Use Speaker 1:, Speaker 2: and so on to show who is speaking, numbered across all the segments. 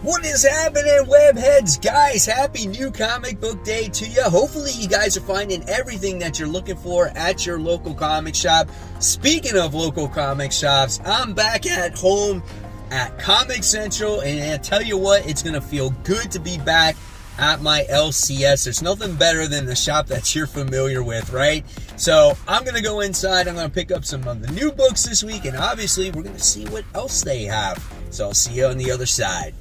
Speaker 1: What is happening, webheads? Guys, happy new comic book day to you. Hopefully you guys are finding everything that you're looking for at your local comic shop. Speaking of local comic shops, I'm back at home at Comic Central, and I tell you what, it's going to feel good to be back at my LCS. There's nothing better than the shop that you're familiar with, right? So I'm going to go inside. I'm going to pick up some of the new books this week, and obviously we're going to see what else they have. So I'll see you on the other side.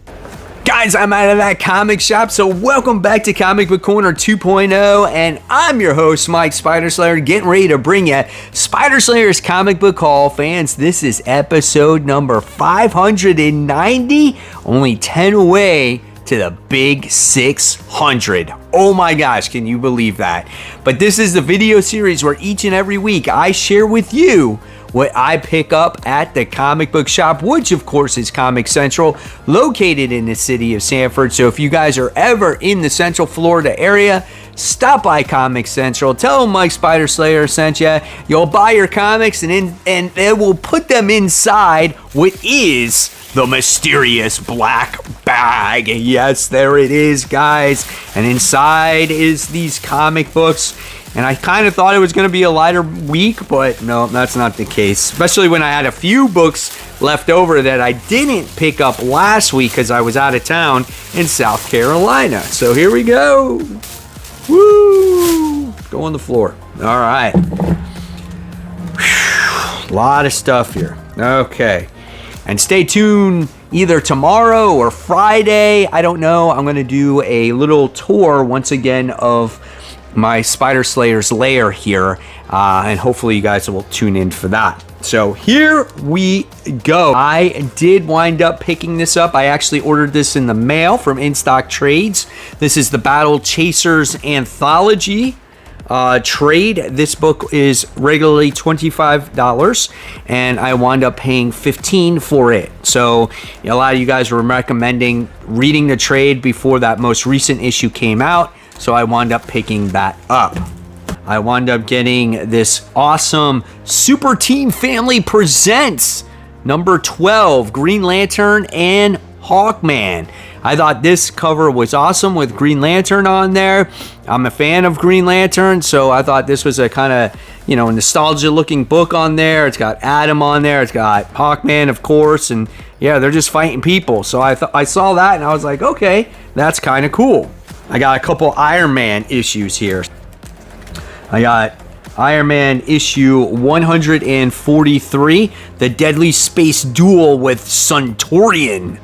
Speaker 1: Guys, I'm out of that comic shop, so welcome back to Comic Book Corner 2.0, and I'm your host, Mike Spider Slayer, getting ready to bring you Spider Slayer's Comic Book Haul. Fans, this is episode number 590, only 10 away to the big 600. Oh my gosh, can you believe that? But this is the video series where each and every week I share with you what I pick up at the comic book shop, which of course is Comic Central, located in the city of Sanford. So if you guys are ever in the Central Florida area, stop by Comic Central. Tell them Mike Spider Slayer sent you. You'll buy your comics and they will put them inside what is the mysterious black bag. Yes, there it is, guys. And inside is these comic books. And I kind of thought it was going to be a lighter week, but no, that's not the case. Especially when I had a few books left over that I didn't pick up last week because I was out of town in South Carolina. So here we go. Woo! Go on the floor. All right. Whew. A lot of stuff here. Okay. And stay tuned either tomorrow or Friday. I don't know. I'm going to do a little tour once again of my Spider Slayer's lair here, and hopefully you guys will tune in for that. So here we go. I did wind up picking this up. I actually ordered this in the mail from In Stock Trades. This is the Battle Chasers Anthology trade. This book is regularly $25, and I wound up paying $15 for it. So a lot of you guys were recommending reading the trade before that most recent issue came out. So I wound up picking that up. I wound up getting this awesome Super Team Family Presents number 12, Green Lantern and Hawkman. I thought this cover was awesome with Green Lantern on there. I'm a fan of Green Lantern, so I thought this was a kind of, nostalgia looking book on there. It's got Adam on there. It's got Hawkman, of course, and yeah, they're just fighting people. So I saw that and I was like, okay, that's kind of cool. I got a couple Iron Man issues here. I got Iron Man issue 143, The Deadly Space Duel with Suntorian.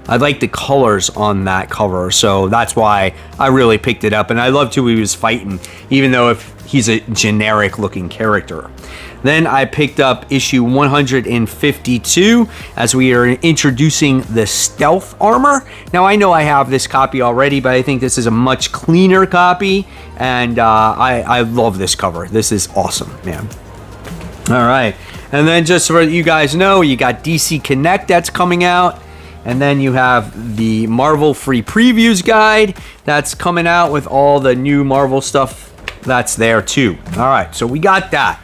Speaker 1: I like the colors on that cover, so that's why I really picked it up. And I loved who he was fighting, even though if he's a generic looking character. Then I picked up issue 152 as we are introducing the stealth armor. Now I know I have this copy already, but I think this is a much cleaner copy, and I love this cover. This is awesome, man. All right, and then just so you guys know, you got DC Connect that's coming out. And then you have the Marvel Free Previews Guide that's coming out with all the new Marvel stuff that's there too. All right, so we got that.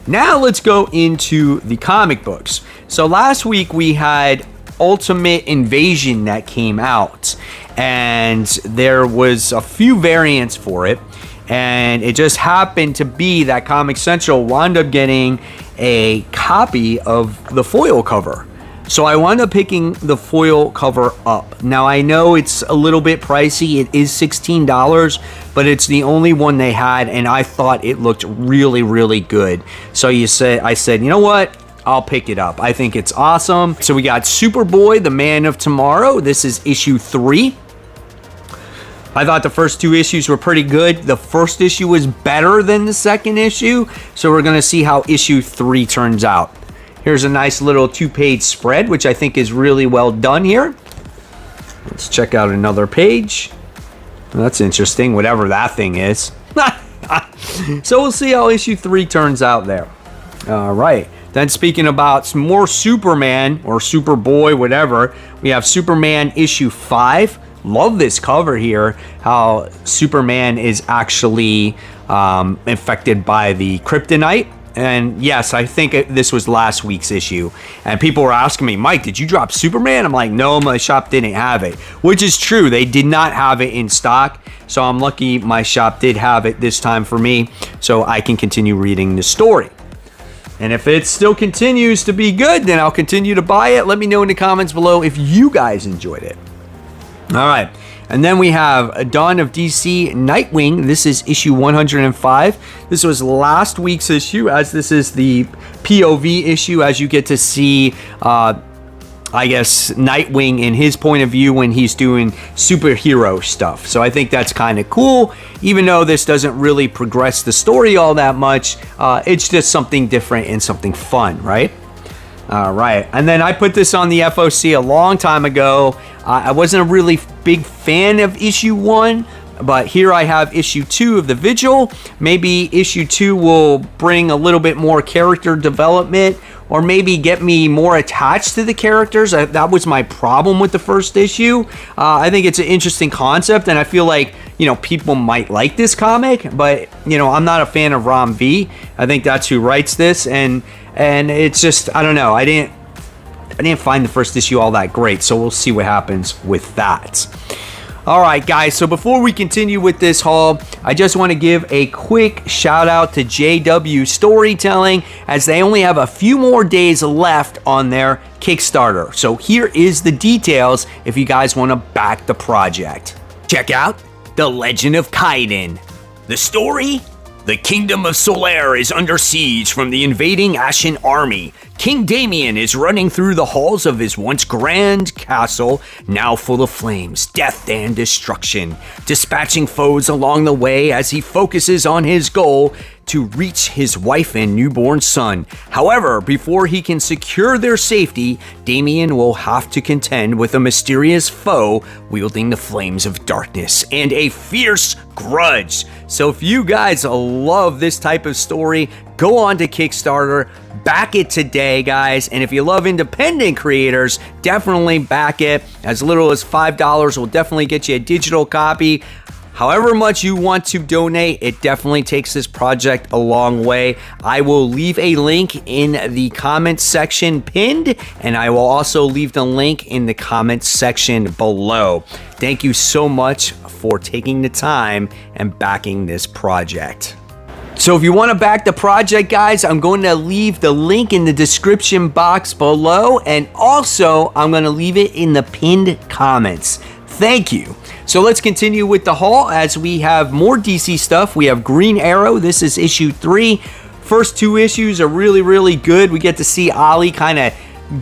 Speaker 1: Now let's go into the comic books. So last week we had Ultimate Invasion that came out, and there was a few variants for it. And it just happened to be that Comic Central wound up getting a copy of the foil cover. So I wound up picking the foil cover up. Now I know it's a little bit pricey. It is $16, but it's the only one they had, and I thought it looked really, really good. So I said, you know what? I'll pick it up. I think it's awesome. So we got Superboy, the Man of Tomorrow. This is issue 3. I thought the first 2 issues were pretty good. The first issue was better than the second issue. So we're going to see how issue 3 turns out. Here's a nice little 2-page spread, which I think is really well done here. Let's check out another page. Well, that's interesting, whatever that thing is. So we'll see how issue 3 turns out there. All right. Then speaking about some more Superman or Superboy, whatever, we have Superman issue 5. Love this cover here, how Superman is actually infected by the kryptonite. And yes, I think this was last week's issue. And people were asking me, Mike, did you drop Superman? I'm like, no, my shop didn't have it. Which is true. They did not have it in stock. So I'm lucky my shop did have it this time for me, so I can continue reading the story. And if it still continues to be good, then I'll continue to buy it. Let me know in the comments below if you guys enjoyed it. All right. And then we have Dawn of DC Nightwing. This is issue 105. This was last week's issue, as this is the POV issue, as you get to see, I guess, Nightwing in his point of view when he's doing superhero stuff. So I think that's kind of cool. Even though this doesn't really progress the story all that much, it's just something different and something fun, right? All right. And then I put this on the FOC a long time ago. I wasn't a really big fan of issue 1, but here I have issue 2 of the Vigil. Maybe issue 2 will bring a little bit more character development, or maybe get me more attached to the characters. That was my problem with the first issue. I think it's an interesting concept, and I feel like, you know, people might like this comic, but, you know, I'm not a fan of Ram V. I think that's who writes this, and it's just, I don't know. I didn't find the first issue all that great, so we'll see what happens with that. All right, guys, so before we continue with this haul, I just want to give a quick shout out to JW Storytelling, as they only have a few more days left on their Kickstarter. So here is the details if you guys want to back the project. Check out The Legend of Kyyden. The story? The kingdom of Solaire is under siege from the invading Ashen army. King Damien is running through the halls of his once grand castle, now full of flames, death, and destruction, dispatching foes along the way as he focuses on his goal to reach his wife and newborn son. However, before he can secure their safety, Damien will have to contend with a mysterious foe wielding the flames of darkness and a fierce grudge. So if you guys love this type of story, go on to Kickstarter, back it today, guys. And if you love independent creators, definitely back it. As little as $5 will definitely get you a digital copy. However much you want to donate, it definitely takes this project a long way. I will leave a link in the comments section pinned, and I will also leave the link in the comments section below. Thank you so much for taking the time and backing this project. So if you want to back the project, guys, I'm going to leave the link in the description box below, and also I'm going to leave it in the pinned comments. Thank you. So let's continue with the haul as we have more DC stuff. We have Green Arrow. This is issue 3. First 2 issues are really, really good. We get to see Ollie kind of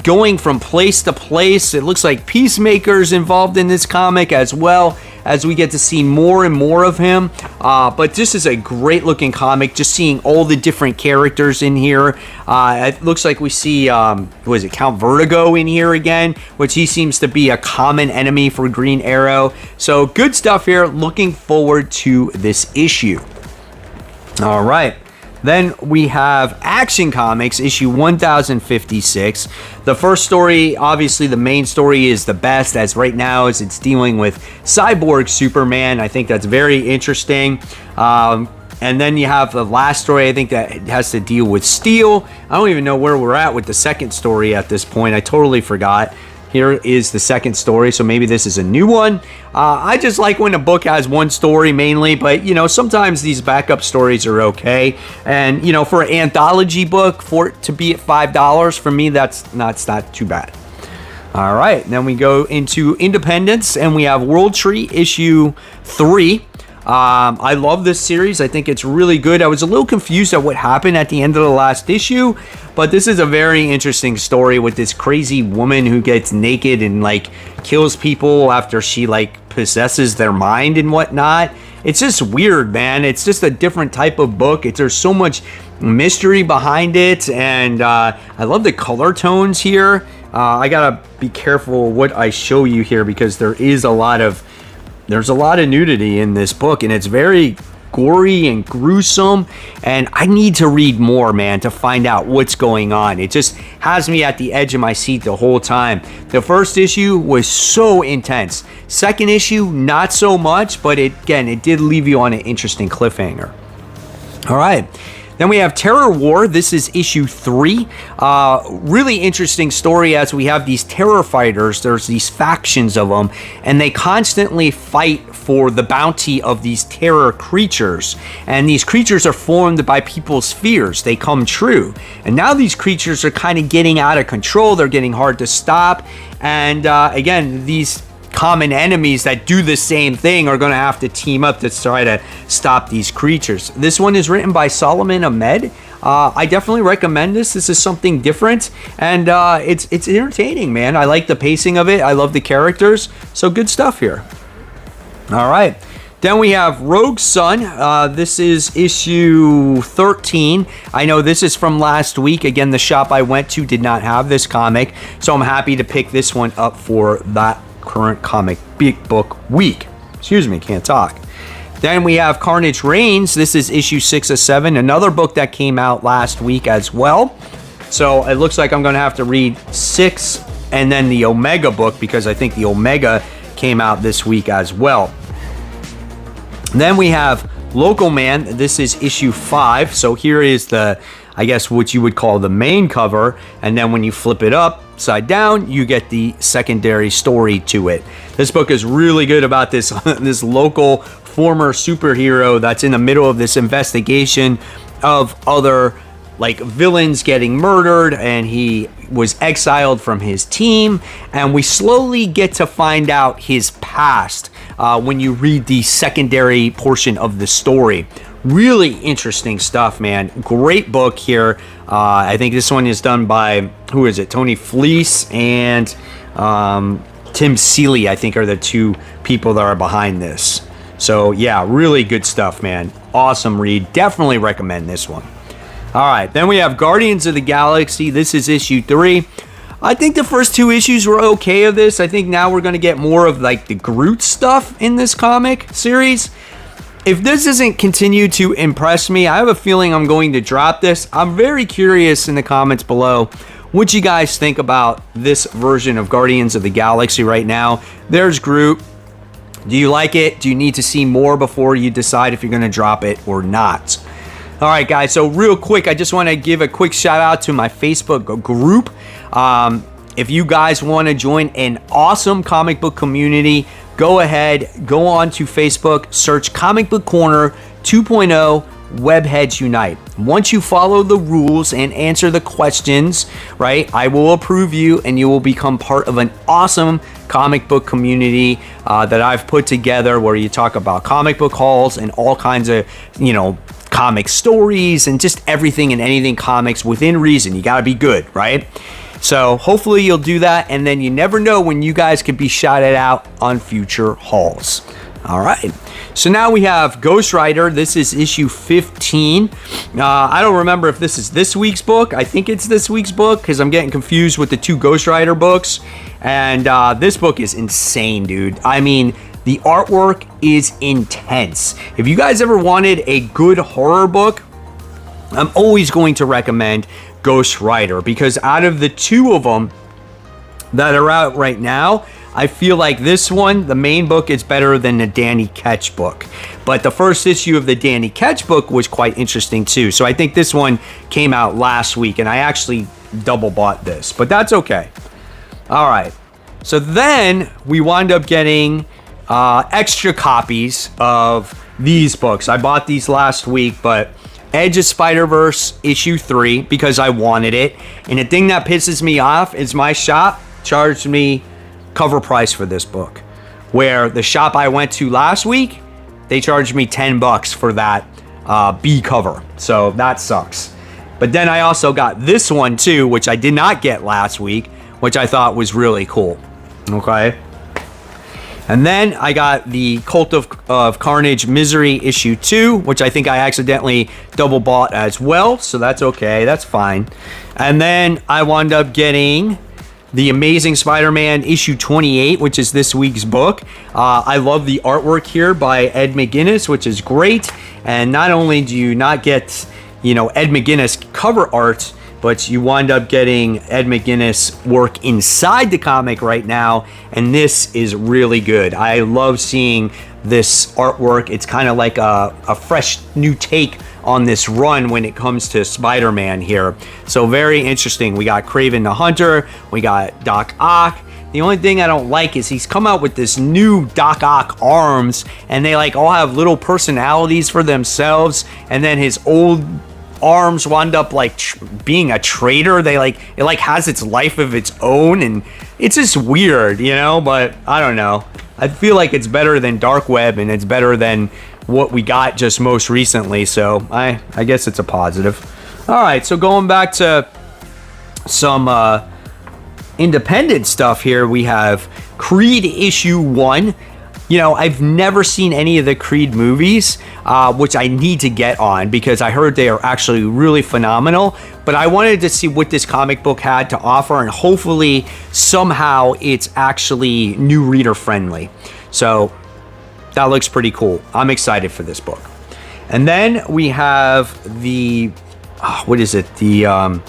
Speaker 1: going from place to place. It looks like Peacemaker's involved in this comic as well, as we get to see more and more of him. But this is a great looking comic, just seeing all the different characters in here. It looks like we see, what is it, Count Vertigo in here again, which he seems to be a common enemy for Green Arrow. So good stuff here. Looking forward to this issue. All right. Then we have Action Comics, issue 1056. The first story, obviously the main story, is the best, as right now as it's dealing with Cyborg Superman. I think that's very interesting. And then you have the last story, I think that has to deal with Steel. I don't even know where we're at with the second story at this point. I totally forgot. Here is the second story, so maybe this is a new one. I just like when a book has one story mainly, but, you know, sometimes these backup stories are okay. And, you know, for an anthology book, for it to be at $5, for me, that's not too bad. All right, then we go into Independence, and we have World Tree issue 3. I love this series. I think it's really good. I was a little confused at what happened at the end of the last issue, but this is a very interesting story with this crazy woman who gets naked and like kills people after she like possesses their mind and whatnot. It's just weird, man. It's just a different type of book. There's so much mystery behind it, and I love the color tones here. I gotta be careful what I show you here, because there's a lot of nudity in this book, and it's very gory and gruesome, and I need to read more, man, to find out what's going on. It just has me at the edge of my seat the whole time. The first issue was so intense. Second issue, not so much, but it did leave you on an interesting cliffhanger. All right. Then we have Terror War. This is issue 3. Really interesting story as we have these terror fighters. There's these factions of them, and they constantly fight for the bounty of these terror creatures. And these creatures are formed by people's fears. They come true. And now these creatures are kind of getting out of control. They're getting hard to stop. And again, these common enemies that do the same thing are going to have to team up to try to stop these creatures. This one is written by Solomon Ahmed. I definitely recommend this. This is something different, and it's entertaining, man. I like the pacing of it. I love the characters. So good stuff here. All right. Then we have Rogue Sun. This is issue 13. I know this is from last week. Again, the shop I went to did not have this comic, so I'm happy to pick this one up for that current comic book week. Excuse me, can't talk. Then we have Carnage Reigns. This is issue 6 of 7, another book that came out last week as well. So it looks like I'm going to have to read 6 and then the Omega book, because I think the Omega came out this week as well. Then we have Local Man. This is issue 5. So here is the, I guess what you would call the main cover, and then when you flip it upside down, you get the secondary story to it. This book is really good about this this local former superhero that's in the middle of this investigation of other like villains getting murdered, and he was exiled from his team, and we slowly get to find out his past when you read the secondary portion of the story. Really interesting stuff, man. Great book here. I think this one is done by, who is it? Tony Fleece and Tim Seeley, I think, are the two people that are behind this. So yeah, really good stuff, man. Awesome read. Definitely recommend this one. All right, then we have Guardians of the Galaxy. This is issue 3. I think the first 2 issues were okay of this. I think now we're going to get more of like the Groot stuff in this comic series. If this doesn't continue to impress me, I have a feeling I'm going to drop this. I'm very curious in the comments below what you guys think about this version of Guardians of the Galaxy right now. There's Groot. Do you like it? Do you need to see more before you decide if you're going to drop it or not? All right, guys. So real quick, I just want to give a quick shout out to my Facebook group. If you guys want to join an awesome comic book community, go ahead, go on to Facebook, search Comic Book Corner 2.0 Webheads Unite. Once you follow the rules and answer the questions, right, I will approve you and you will become part of an awesome comic book community that I've put together, where you talk about comic book hauls and all kinds of, comic stories and just everything and anything comics within reason. You got to be good, right? So hopefully you'll do that, and then you never know when you guys could be shouted out on future hauls. All right. So now we have Ghost Rider. This is issue 15. I don't remember if this is this week's book. I think it's this week's book because I'm getting confused with the 2 Ghost Rider books. And this book is insane, dude. I mean, the artwork is intense. If you guys ever wanted a good horror book, I'm always going to recommend Ghost Rider, because out of the 2 of them that are out right now, I feel like this one, the main book, is better than the Danny Ketch book. But the first issue of the Danny Ketch book was quite interesting too. So I think this one came out last week, and I actually double bought this, but that's okay. All right. So then we wind up getting extra copies of these books. I bought these last week, but Edge of Spider-Verse issue 3 because I wanted it. And the thing that pisses me off is my shop charged me cover price for this book, where the shop I went to last week, they charged me $10 for that B cover. So that sucks. But then I also got this one too, which I did not get last week, which I thought was really cool. Okay. And then I got the Cult of Carnage Misery issue 2, which I think I accidentally double bought as well. So that's okay. That's fine. And then I wound up getting the Amazing Spider-Man issue 28, which is this week's book. I love the artwork here by Ed McGuinness, which is great. And not only do you not get, Ed McGuinness cover art, but you wind up getting Ed McGuinness work inside the comic right now, and this is really good. I love seeing this artwork. It's kind of like a fresh new take on this run when it comes to Spider-Man here. So very interesting. We got Kraven the Hunter, we got Doc Ock. The only thing I don't like is he's come out with this new Doc Ock arms, and they like all have little personalities for themselves, and then his old arms wound up like being a traitor. They like, it like has its life of its own, and it's just weird, you know, but I don't know. I feel like it's better than Dark Web, and it's better than what we got just most recently, so I guess it's a positive. All right, so going back to some independent stuff here, we have Creed issue 1. You know, I've never seen any of the Creed movies, which I need to get on because I heard they are actually really phenomenal. But I wanted to see what this comic book had to offer, and hopefully somehow it's actually new reader friendly. So that looks pretty cool. I'm excited for this book. And then we have the, what is it? The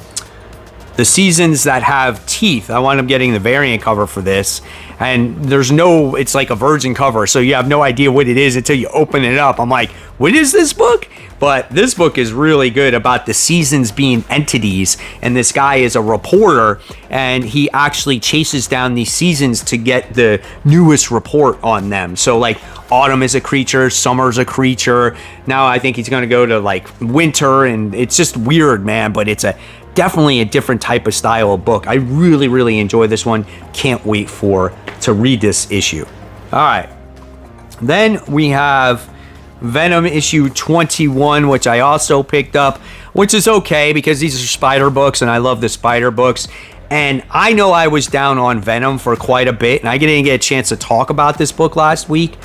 Speaker 1: Seasons That Have Teeth. I wound up getting the variant cover for this, and there's no, it's like a virgin cover, so you have no idea what it is until you open it up. I'm like, what is this book? But this book is really good about the seasons being entities, and this guy is a reporter, and he actually chases down these seasons to get the newest report on them. So like autumn is a creature, summer's a creature. Now I think he's gonna go to like winter, and it's just weird, man, but it's definitely a different type of style of book. I really, really enjoy this one. Can't wait to read this issue. All right. Then we have Venom issue 21, which I also picked up, which is okay because these are spider books, and I love the spider books. And I know I was down on Venom for quite a bit, and I didn't get a chance to talk about this book last week.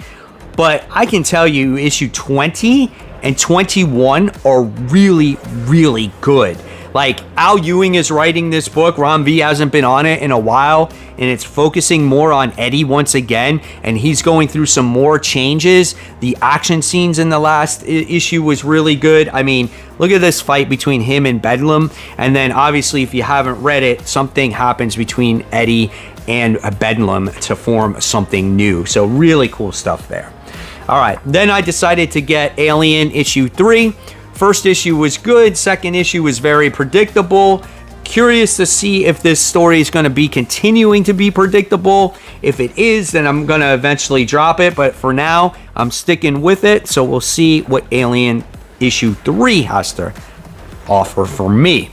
Speaker 1: But I can tell you issue 20 and 21 are really, really good. Like, Al Ewing is writing this book. Ron V hasn't been on it in a while, and it's focusing more on Eddie once again, and he's going through some more changes. The action scenes in the last issue was really good. I mean, look at this fight between him and Bedlam, and then obviously if you haven't read it, something happens between Eddie and Bedlam to form something new. So really cool stuff there. All right, then I decided to get Alien issue 3. First issue was good. Second issue was very predictable. Curious to see if this story is going to be continuing to be predictable. If it is, then I'm going to eventually drop it. But for now, I'm sticking with it. So we'll see what Alien issue 3 has to offer for me.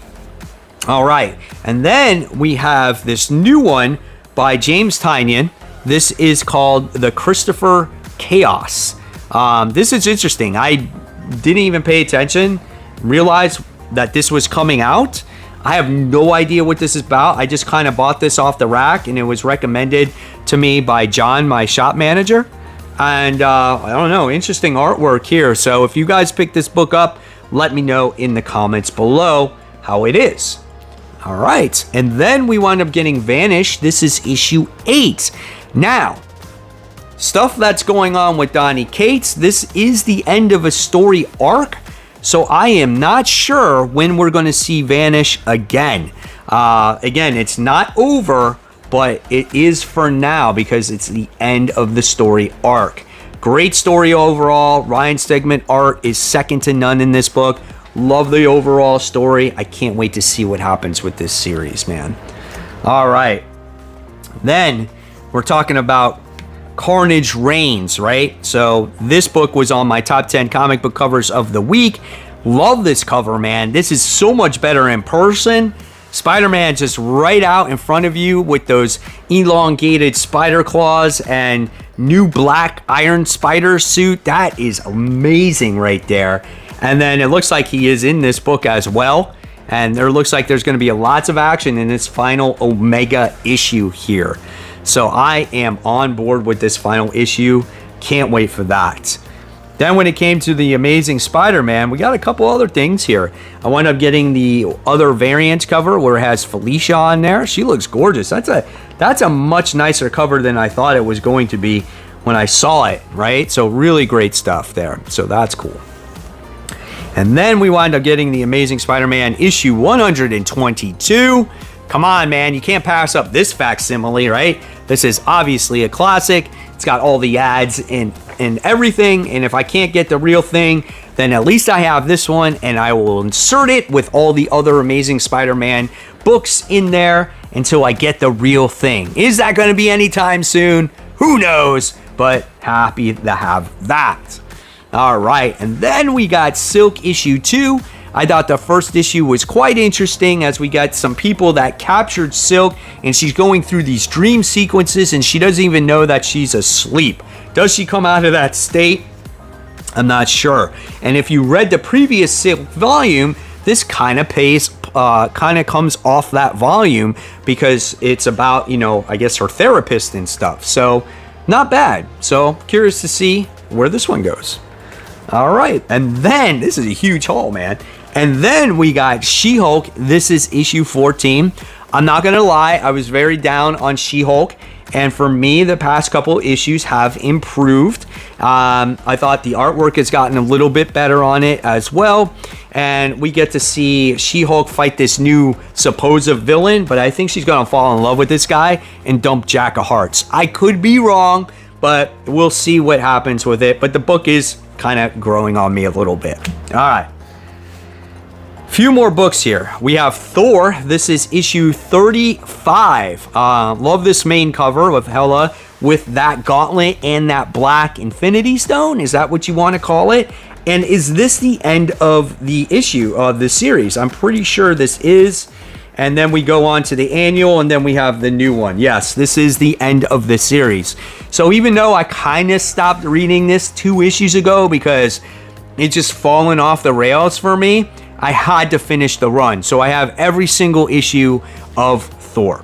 Speaker 1: All right. And then we have this new one by James Tynion. This is called The Christopher Chaos. This is interesting. I didn't even pay attention, realize that this was coming out. I have no idea what this is about. I just kind of bought this off the rack, and it was recommended to me by John, my shop manager. And I don't know, interesting artwork here. So if you guys pick this book up, let me know in the comments below how it is. All right, and then we wind up getting Vanish. This is issue 8. Now, stuff that's going on with Donny Cates. This is the end of a story arc, so I am not sure when we're going to see Vanish again. Again, it's not over, but it is for now because it's the end of the story arc. Great story overall. Ryan Stegman art is second to none in this book. Love the overall story. I can't wait to see what happens with this series, man. All right. Then we're talking about Carnage Reigns, right? So this book was on my top 10 comic book covers of the week. Love this cover, man. This is so much better in person. Spider-Man just right out in front of you with those elongated spider claws and new black Iron Spider suit. That is amazing right there. And then it looks like he is in this book as well. And there looks like there's going to be lots of action in this final Omega issue here. So I am on board with this final issue. Can't wait for that. Then when it came to the Amazing Spider-Man, we got a couple other things here. I wound up getting the other variant cover where it has Felicia on there. She looks gorgeous. That's a much nicer cover than I thought it was going to be when I saw it, right? So really great stuff there. So that's cool. And then we wind up getting the Amazing Spider-Man issue 122. Come on, man. You can't pass up this facsimile, right? This is obviously a classic. It's got all the ads in and everything. And if I can't get the real thing, then at least I have this one, and I will insert it with all the other Amazing Spider-Man books in there until I get the real thing. Is that going to be anytime soon? Who knows? But happy to have that. All right, and then we got Silk issue 2. I thought the first issue was quite interesting, as we got some people that captured Silk, and she's going through these dream sequences, and she doesn't even know that she's asleep. Does she come out of that state? I'm not sure. And if you read the previous Silk volume, this kind of comes off that volume, because it's about, you know, I guess her therapist and stuff. So not bad. So curious to see where this one goes. All right, and then this is a huge haul, man. And then we got She-Hulk. This is issue 14. I'm not gonna lie, I was very down on She-Hulk, and for me, the past couple issues have improved. I thought the artwork has gotten a little bit better on it as well, and we get to see She-Hulk fight this new supposed villain, but I think she's gonna fall in love with this guy and dump Jack of Hearts. I could be wrong, but we'll see what happens with it. But the book is kind of growing on me a little bit. All right. Few more books here. We have Thor. This is issue 35. Love this main cover with Hela with that gauntlet and that black Infinity Stone. Is that what you want to call it? And is this the end of the issue of the series? I'm pretty sure this is. And then we go on to the annual, and then we have the new one. Yes, this is the end of the series. So even though I kind of stopped reading this 2 issues ago because it's just fallen off the rails for me, I had to finish the run. So I have every single issue of Thor.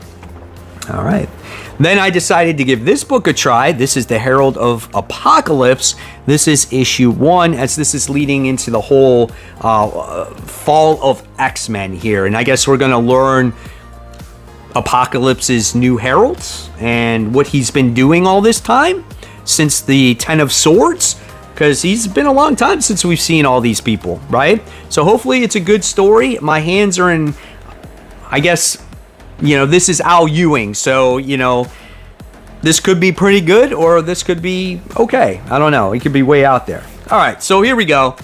Speaker 1: All right. Then I decided to give this book a try. This is the Herald of Apocalypse. This is issue 1, as this is leading into the whole fall of X-Men here. And I guess we're going to learn Apocalypse's new heralds and what he's been doing all this time since the Ten of Swords, because he's been a long time since we've seen all these people, right? So hopefully it's a good story. My hands are in, I guess, you know, this is Al Ewing, so, you know, this could be pretty good, or this could be okay. I don't know. It could be way out there. All right, so here we go.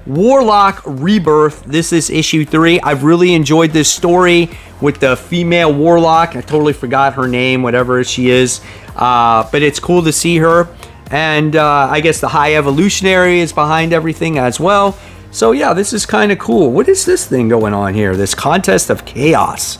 Speaker 1: Warlock Rebirth. This is issue 3. I've really enjoyed this story with the female Warlock. I totally forgot her name, whatever she is. But it's cool to see her. And I guess the High Evolutionary is behind everything as well. So yeah, this is kind of cool. What is this thing going on here? This Contest of Chaos.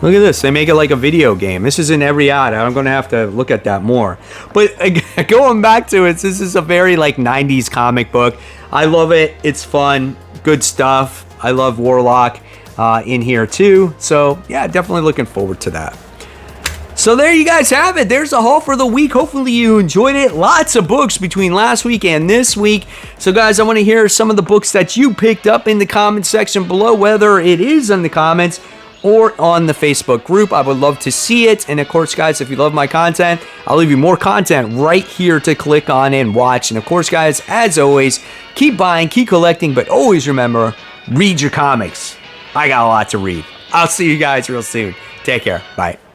Speaker 1: Look at this. They make it like a video game. This is in every ad. I'm going to have to look at that more. But going back to it, this is a very like 90s comic book. I love it. It's fun. Good stuff. I love Warlock in here too. So yeah, definitely looking forward to that. So there you guys have it. There's the haul for the week. Hopefully you enjoyed it. Lots of books between last week and this week. So guys, I want to hear some of the books that you picked up in the comment section below, whether it is in the comments or on the Facebook group. I would love to see it. And of course, guys, if you love my content, I'll leave you more content right here to click on and watch. And of course, guys, as always, keep buying, keep collecting, but always remember, read your comics. I got a lot to read. I'll see you guys real soon. Take care. Bye.